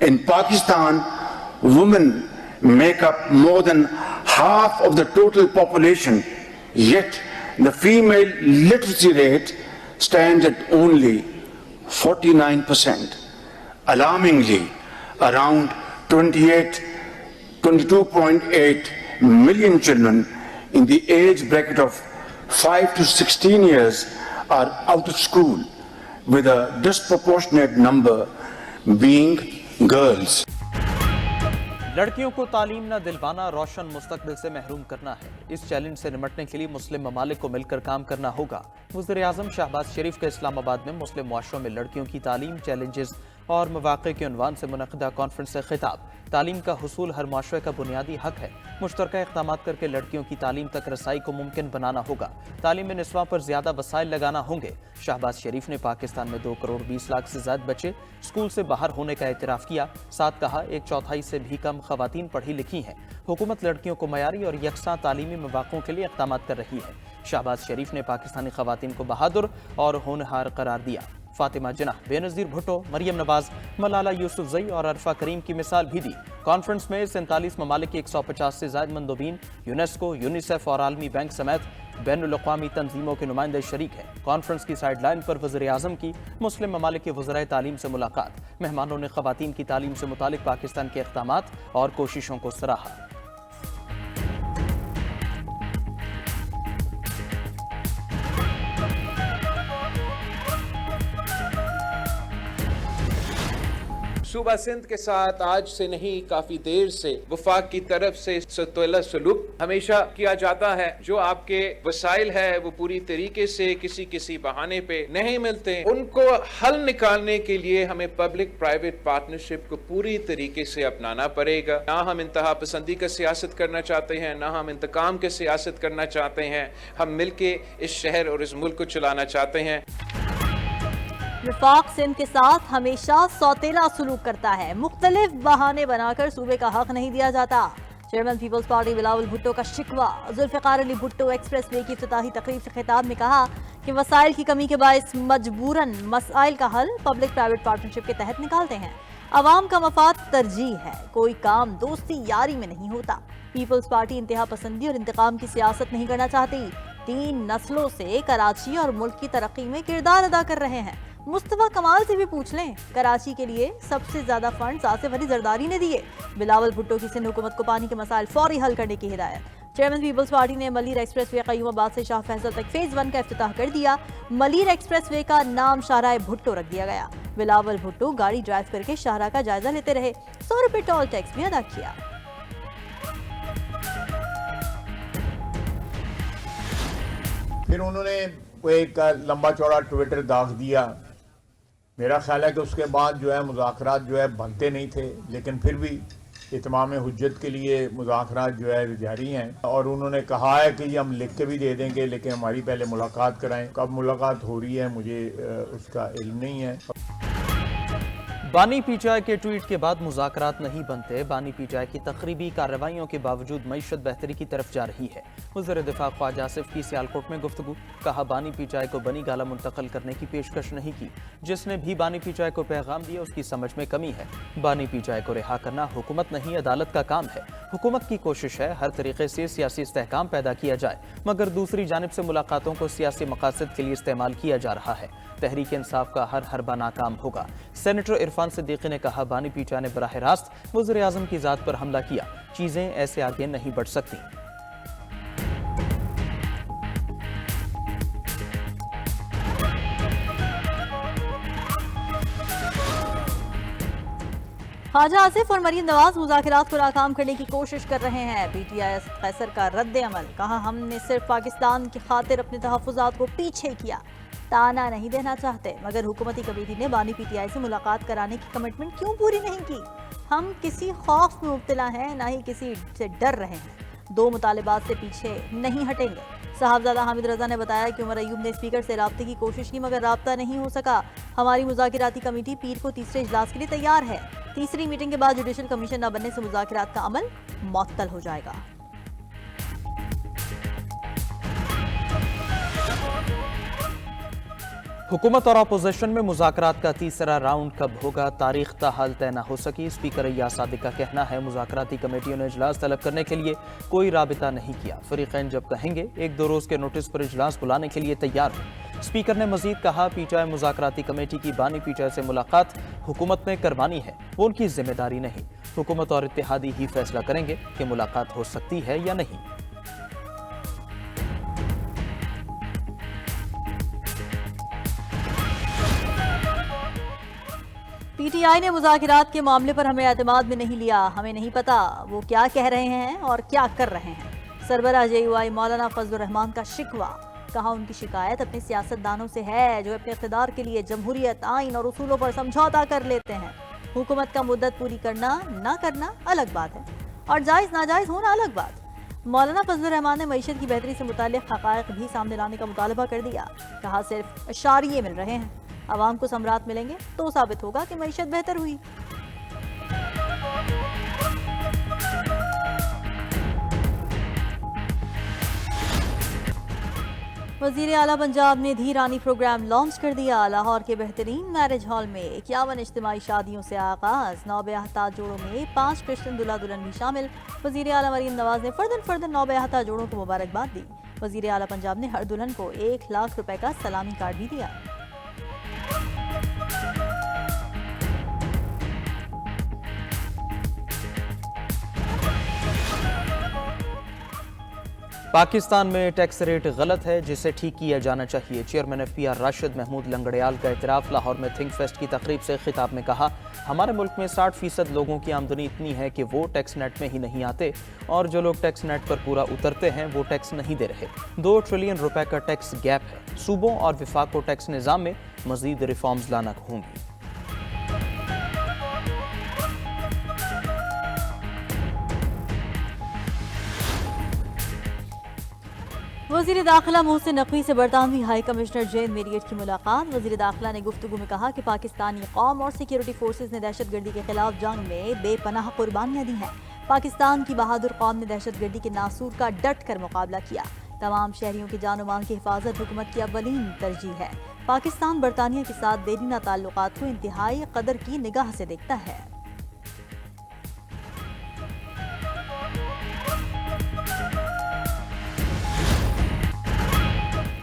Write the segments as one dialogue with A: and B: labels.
A: In Pakistan, women make up more than half of the total population, yet the female literacy rate stands at only 49%. Alarmingly, around 22.8 million children in the age bracket of 5 to 16 years are out of school, with a disproportionate number being girls.
B: لڑکیوں کو تعلیم نہ دلوانا روشن مستقبل سے محروم کرنا ہے۔ اس چیلنج سے نمٹنے کے لیے مسلم ممالک کو مل کر کام کرنا ہوگا۔ وزیر اعظم شہباز شریف کے اسلام آباد میں مسلم معاشروں میں لڑکیوں کی تعلیم، چیلنجز اور مواقع کے عنوان سے منعقدہ کانفرنس سے خطاب۔ تعلیم کا حصول ہر معاشرے کا بنیادی حق ہے۔ مشترکہ اقدامات کر کے لڑکیوں کی تعلیم تک رسائی کو ممکن بنانا ہوگا۔ تعلیم میں نسواں پر زیادہ وسائل لگانا ہوں گے۔ شہباز شریف نے پاکستان میں 2 کروڑ 20 لاکھ سے زائد بچے اسکول سے باہر ہونے کا اعتراف کیا۔ ساتھ کہا 1/4 سے بھی کم خواتین پڑھی لکھی ہیں۔ حکومت لڑکیوں کو معیاری اور یکساں تعلیمی مواقعوں کے لیے اقدامات کر رہی ہے۔ شہباز شریف نے پاکستانی خواتین کو بہادر اور ہونہار قرار دیا۔ فاطمہ جناح، بے نظیر بھٹو، مریم نواز، ملالہ یوسفزئی اور عرفہ کریم کی مثال بھی دی۔ کانفرنس میں 47 ممالک کی 150 سے زائد مندوبین، یونیسکو، یونیسیف اور عالمی بینک سمیت بین الاقوامی تنظیموں کے نمائندے شریک ہیں۔ کانفرنس کی سائیڈ لائن پر وزیر اعظم کی مسلم ممالک کے وزرائے تعلیم سے ملاقات۔ مہمانوں نے خواتین کی تعلیم سے متعلق پاکستان کے اقدامات اور کوششوں کو سراہا۔
C: صوبہ سندھ کے ساتھ آج سے نہیں کافی دیر سے وفاق کی طرف سے ستولہ سلوک ہمیشہ کیا جاتا ہے۔ جو آپ کے وسائل ہے وہ پوری طریقے سے کسی بہانے پہ نہیں ملتے، ان کو حل نکالنے کے لیے ہمیں پبلک پرائیویٹ پارٹنرشپ کو پوری طریقے سے اپنانا پڑے گا۔ نہ ہم انتہا پسندی کا سیاست کرنا چاہتے ہیں، نہ ہم انتقام کے سیاست کرنا چاہتے ہیں۔ ہم مل کے اس شہر اور اس ملک کو چلانا چاہتے ہیں۔
D: وفاق سندھ کے ساتھ ہمیشہ سوتیلا سلوک کرتا ہے، مختلف بہانے بنا کر صوبے کا حق نہیں دیا جاتا۔ چیئرمین پیپلز پارٹی بلاول بھٹو کا شکوہ۔ ذوالفقار علی بھٹو ایکسپریس وے کی افتتاحی تقریب سے خطاب میں کہا کہ وسائل کی کمی کے باعث مجبوراً مسائل کا حل پبلک پرائیویٹ پارٹنرشپ کے تحت نکالتے ہیں۔ عوام کا مفاد ترجیح ہے، کوئی کام دوستی یاری میں نہیں ہوتا۔ پیپلز پارٹی انتہا پسندی اور انتقام کی سیاست نہیں کرنا چاہتی۔ 3 نسلوں سے کراچی اور ملک کی ترقی میں کردار ادا کر رہے ہیں۔ مصطفیٰ کمال سے بھی پوچھ لیں، کراچی کے لیے سب سے زیادہ فنڈز آصف علی زرداری نے دیے۔ بلاول بھٹو کی سندھ حکومت کو پانی کے مسائل فوری حل کرنے کی ہدایت۔ چیئرمین پیپلز پارٹی نے ملیر ایکسپریس وے قیوم آباد سے شاہ فیصل تک فیز 1 کا افتتاح کر دیا۔ ملیر ایکسپریس وے کا نام شاہراہ بھٹو رکھ دیا گیا۔ بلاول بھٹو گاڑی ڈرائیو کر کے شاہراہ کا جائزہ لیتے رہے، 100 روپے ٹول ٹیکس بھی ادا کیا۔
E: پھر انہوں نے ایک لمبا چوڑا ٹویٹر داغ دیا۔ میرا خیال ہے کہ اس کے بعد جو ہے مذاکرات جو ہے بنتے نہیں تھے، لیکن پھر بھی اتمام حجت کے لیے مذاکرات جو ہے جاری ہیں، اور انہوں نے کہا ہے کہ یہ ہم لکھ کے بھی دے دیں گے، لیکن ہماری پہلے ملاقات کرائیں۔ کب ملاقات ہو رہی ہے مجھے اس کا علم نہیں ہے۔
B: بانی پی ٹی آئی کے ٹویٹ کے بعد مذاکرات نہیں بنتے۔ بانی پی ٹی آئی کی تقریبی کارروائیوں کے باوجود معیشت بہتری کی طرف جا رہی ہے۔ وزیر دفاع خواجہ آصف کی سیالکوٹ میں گفتگو۔ کہا بانی پی ٹی آئی کو بنی گالہ منتقل کرنے کی پیشکش نہیں کی۔ جس نے بھی بانی پی ٹی آئی کو پیغام دیا اس کی سمجھ میں کمی ہے۔ بانی پی ٹی آئی کو رہا کرنا حکومت نہیں عدالت کا کام ہے۔ حکومت کی کوشش ہے ہر طریقے سے سیاسی استحکام پیدا کیا جائے، مگر دوسری جانب سے ملاقاتوں کو سیاسی مقاصد کے لیے استعمال کیا جا رہا ہے۔ تحریک انصاف کا ہر حربہ ناکام ہوگا۔ سینیٹر عرفان صدیقی نے کہا بانی پی ٹی آئی نے براہ راست وزیر اعظم کی ذات پر حملہ کیا، چیزیں ایسے آگے نہیں بڑھ سکتی۔
D: خواجہ آصف اور مریم نواز مذاکرات کو ناکام کرنے کی کوشش کر رہے ہیں۔ پی ٹی آئی قیصر کا رد عمل۔ کہا ہم نے صرف پاکستان کی خاطر اپنے تحفظات کو پیچھے کیا، تانا نہیں دینا چاہتے، مگر حکومتی کمیٹی نے بانی پی ٹی آئی سے ملاقات کرانے کی کمٹمنٹ کیوں پوری نہیں کی؟ ہم کسی خوف میں مبتلا ہیں، نہ ہی کسی سے ڈر رہے ہیں۔ 2 مطالبات سے پیچھے نہیں ہٹیں گے۔ صاحبزادہ حامد رضا نے بتایا کہ عمر ایوب نے اسپیکر سے رابطے کی کوشش کی مگر رابطہ نہیں ہو سکا۔ ہماری مذاکراتی کمیٹی پیر کو تیسرے اجلاس کے لیے تیار ہے۔ تیسری میٹنگ کے بعد جوڈیشل کمیشن نہ بننے سے مذاکرات کا عمل معطل ہو جائے گا۔
B: हुकूमत और अपोजिशन में मुज़ाकरात का तीसरा राउंड कब होगा, तारीख ताहाल तय न हो सकी। स्पीकर अय्याज सादिक का कहना है मुज़ाकराती कमेटियों ने इजलास तलब करने के लिए कोई राबिता नहीं किया। फरीक़ैन जब कहेंगे 1-2 रोज़ के नोटिस पर इजलास बुलाने के लिए तैयार हो। स्पीकर ने मजीद कहा पीटीआई मुज़ाकराती कमेटी की बानी पीटीआई से मुलाकात हुकूमत में करवानी है, वो उनकी जिम्मेदारी नहीं। हुकूमत और इत्तेहादी ही फैसला करेंगे कि मुलाकात हो सकती है या नहीं।
D: पीटीआई ने मुज़ाकरात के मामले पर हमें एतमाद में नहीं लिया, हमें नहीं पता वो क्या कह रहे हैं और क्या कर रहे हैं। सरबराह जेयूआई मौलाना फजलुर रहमान का शिकवा, कहा उनकी शिकायत अपने सियासतदानों से है जो अपने इख्तिदार के लिए जमहूरियत, आइन और उसूलों पर समझौता कर लेते हैं। हुकूमत का मुद्दत पूरी करना ना करना अलग बात है और जायज़ नाजायज़ होना अलग बात। मौलाना फजलुर रहमान ने मईशत की बेहतरी से मुताल्लिक़ हक़ाइक़ भी सामने लाने का मुतालबा कर दिया। कहा सिर्फ इशारिये मिल रहे हैं, आवाम को समरात मिलेंगे तो साबित होगा कि मईशत बेहतर हुई। वज़ीर आला पंजाब ने धी रानी प्रोग्राम लॉन्च कर दिया। लाहौर के बेहतरीन मैरिज हॉल में 51 इज्तिमाई शादियों से आगाज। 9 बेहता जोड़ों में 5 क्रिश्चियन दूल्हा दुल्हन भी शामिल। वज़ीर आला मरीम नवाज ने फर्दन 9 बेहता जोड़ों को मुबारकबाद दी। वज़ीर आला पंजाब ने हर दुल्हन को 1 लाख रुपए का सलामी कार्ड भी दिया।
B: पाकिस्तान में टैक्स रेट गलत है जिसे ठीक किया जाना चाहिए। चेयरमैन एफपीआर राशिद महमूद लंगड़ियाल का इतराफ़। लाहौर में थिंक फेस्ट की तकरीब से खिताब में कहा हमारे मुल्क में 60% लोगों की आमदनी इतनी है कि वो टैक्स नेट में ही नहीं आते और जो लोग टैक्स नेट पर पूरा उतरते हैं वो टैक्स नहीं दे रहे। 2 ट्रिलियन रुपए का टैक्स गैप है। सूबों और विफाक को टैक्स निज़ाम में मजीद रिफॉर्म्स लाना होंगी।
D: वज़ीर दाखिला मोहसिन नकवी से बरतानवी हाई कमिश्नर जेन मेरियट की मुलाकात। वज़ीर दाखिला ने गुफ्तगू में कहा कि पाकिस्तानी कौम और सिक्योरिटी फोर्सेज ने दहशतगर्दी के खिलाफ जंग में बेपनाह कुर्बानियां दी हैं। पाकिस्तान की बहादुर कौम ने दहशतगर्दी के नासूर का डट कर मुकाबला किया। तमाम शहरियों की जान और माल की हिफाजत हुकूमत की अव्वलीन तरजीह है। पाकिस्तान बरतानिया के साथ देरीना ताल्लुकात को इंतहाई कदर की निगाह से देखता है।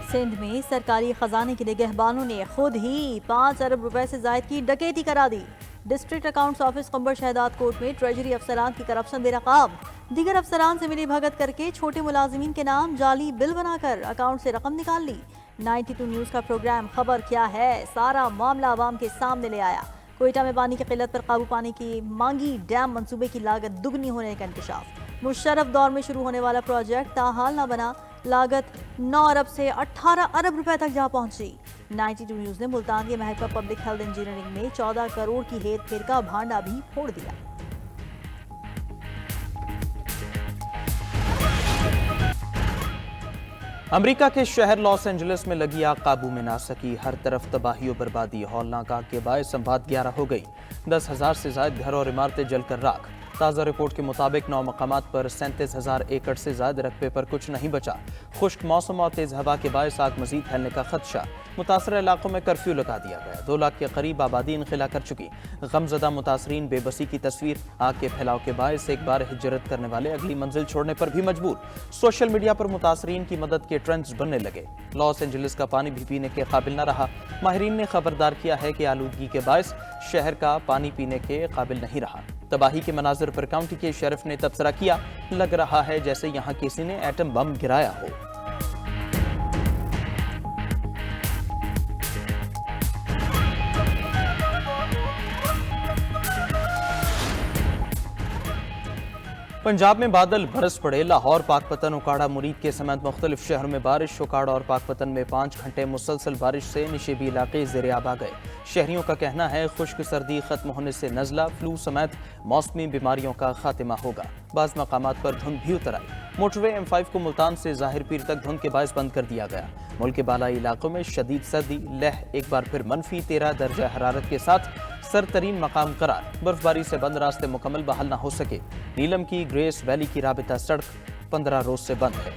D: सिंध में सरकारी खजाने के निगहबानों ने खुद ही 5 अरब रुपए से जायद की डकैती करा दी। डिस्ट्रिक्ट अकाउंट्स ऑफिस कंबर शहदाद कोर्ट में ट्रेजरी अफसरान की करप्शन बेनकाब। दीगर अफसरान से मिली भगत करके छोटे मुलाजिमीन के नाम जाली बिल बनाकर अकाउंट से रकम निकाल ली। 92 न्यूज़ का प्रोग्राम खबर क्या है सारा मामला आवाम के सामने ले आया। कोयटा में पानी की किल्लत पर काबू पाने की मांगी। डैम मंसूबे की लागत दुगनी होने का इंकशाफ। मुशर्रफ दौर में शुरू होने वाला प्रोजेक्ट ताहाल न बना। लागत 9 अरब से 18 अरब रुपए तक जा पहुंची। 92 न्यूज़ ने मुल्तान के महकमा पब्लिक हेल्थ इंजीनियरिंग में 14 करोड़ की हेर फेर का भांडा भी फोड़ दिया।
B: अमेरिका के शहर लॉस एंजलिस में लगी आग काबू में ना सकी। हर तरफ तबाही और बर्बादी। हौलनाक आग के बायस संभात 11 हो गई। 10,000 से ज्यादा घर और इमारतें जलकर राख। ताज़ा रिपोर्ट के मुताबिक 9 मकामात पर 37,000 एकड़ से ज्यादा रकबे पर कुछ नहीं बचा। खुश्क मौसम और तेज हवा के बायस आग मजीद फैलने का खदशा। मुतासर इलाकों में कर्फ्यू लगा दिया गया। 2 लाख के करीब आबादी इनखला कर चुकी। गमजदा मुतासरीन बेबसी की तस्वीर। आग के फैलाव के बायस एक बार हिजरत करने वाले अगली मंजिल छोड़ने पर भी मजबूर। सोशल मीडिया पर मुतासरीन की मदद के ट्रेंड्स बनने लगे। लॉस एंजलिस का पानी भी पीने के काबिल न रहा। माहिरीन ने खबरदार किया है कि आलूदगी के बायस शहर का पानी पीने के काबिल नहीं रहा। तबाही के मनाजिर पर काउंटी के शेरिफ ने तबसरा किया, लग रहा है जैसे यहाँ किसी ने एटम बम गिराया हो। पंजाब में बादल बरस पड़े। लाहौर, पाकपतन, उकाड़ा, मुरीद के समेत मुख्तलिफ शहरों में बारिश। उकाड़ा और पाकपतन में 5 घंटे मुसलसल बारिश से निशेबी इलाके ज़ेर-ए-आब आ गए। शहरियों का कहना है खुश्क सर्दी खत्म होने से नज़ला, फ्लू समेत मौसमी बीमारियों का खात्मा होगा। बाज़ मकामात पर धुंध भी उतर आई। मोटरवे M5 को मुल्तान से ज़ाहिर पीर तक धुंध के बायस बंद कर दिया गया। मुल्क के बालाई इलाकों में शदीद सर्दी, लह एक बार फिर -13 दर्जा हरारत के साथ सरतरीन मकाम करार। बर्फबारी से बंद रास्ते मुकम्मल बहाल न हो सके। नीलम की ग्रेस वैली की राबिता सड़क 15 रोज से बंद है।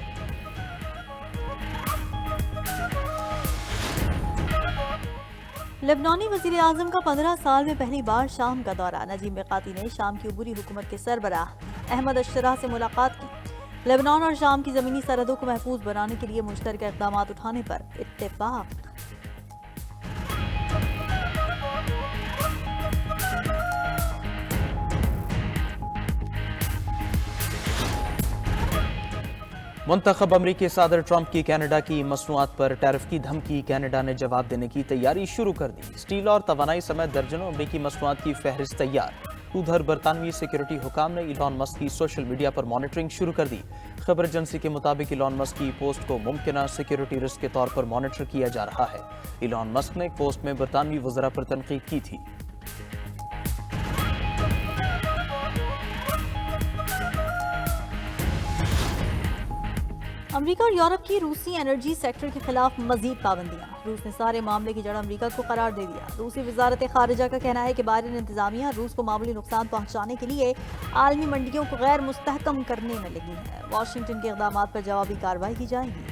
D: लेबनानी वजीर आजम का 15 साल में पहली बार शाम का दौरा। नजीम मिकाती ने शाम की अबूरी हुकूमत के सरबराह अहमद अशरा से मुलाकात की। लेबनान और शाम की ज़मीनी सरहदों को महफूज बनाने के लिए मुश्तरका इक़दाम उठाने पर इत्तेफाक।
B: मुंतखब अमरीकी सदर ट्रंप की कनाडा की मसनूआत पर टैरिफ की धमकी। कनाडा ने जवाब देने की तैयारी शुरू कर दी। स्टील और तवानाई समेत दर्जनों अमरीकी मसनूआत की फहरिस्त तैयार। उधर बरतानवी सिक्योरिटी हुकाम ने इलॉन मस्क की सोशल मीडिया पर मॉनिटरिंग शुरू कर दी। खबर एजेंसी के मुताबिक इलॉन मस्क की पोस्ट को मुमकिन सिक्योरिटी रिस्क के तौर पर मॉनिटर किया जा रहा है। इलॉन मस्क ने एक पोस्ट में बरतानवी वज़रा पर तनकीद की थी।
D: अमेरिका और यूरोप की रूसी एनर्जी सेक्टर के खिलाफ मजीद पाबंदियां। रूस ने सारे मामले की जड़ अमेरिका को करार दे दिया। रूसी वजारत खारिजा का कहना है कि बाइडेन इंतजामिया रूस को मामूली नुकसान पहुंचाने के लिए आलमी मंडियों को गैर मुस्तहकम करने में लगी है। वाशिंगटन के इक़दामात पर जवाबी कार्रवाई की जाएगी।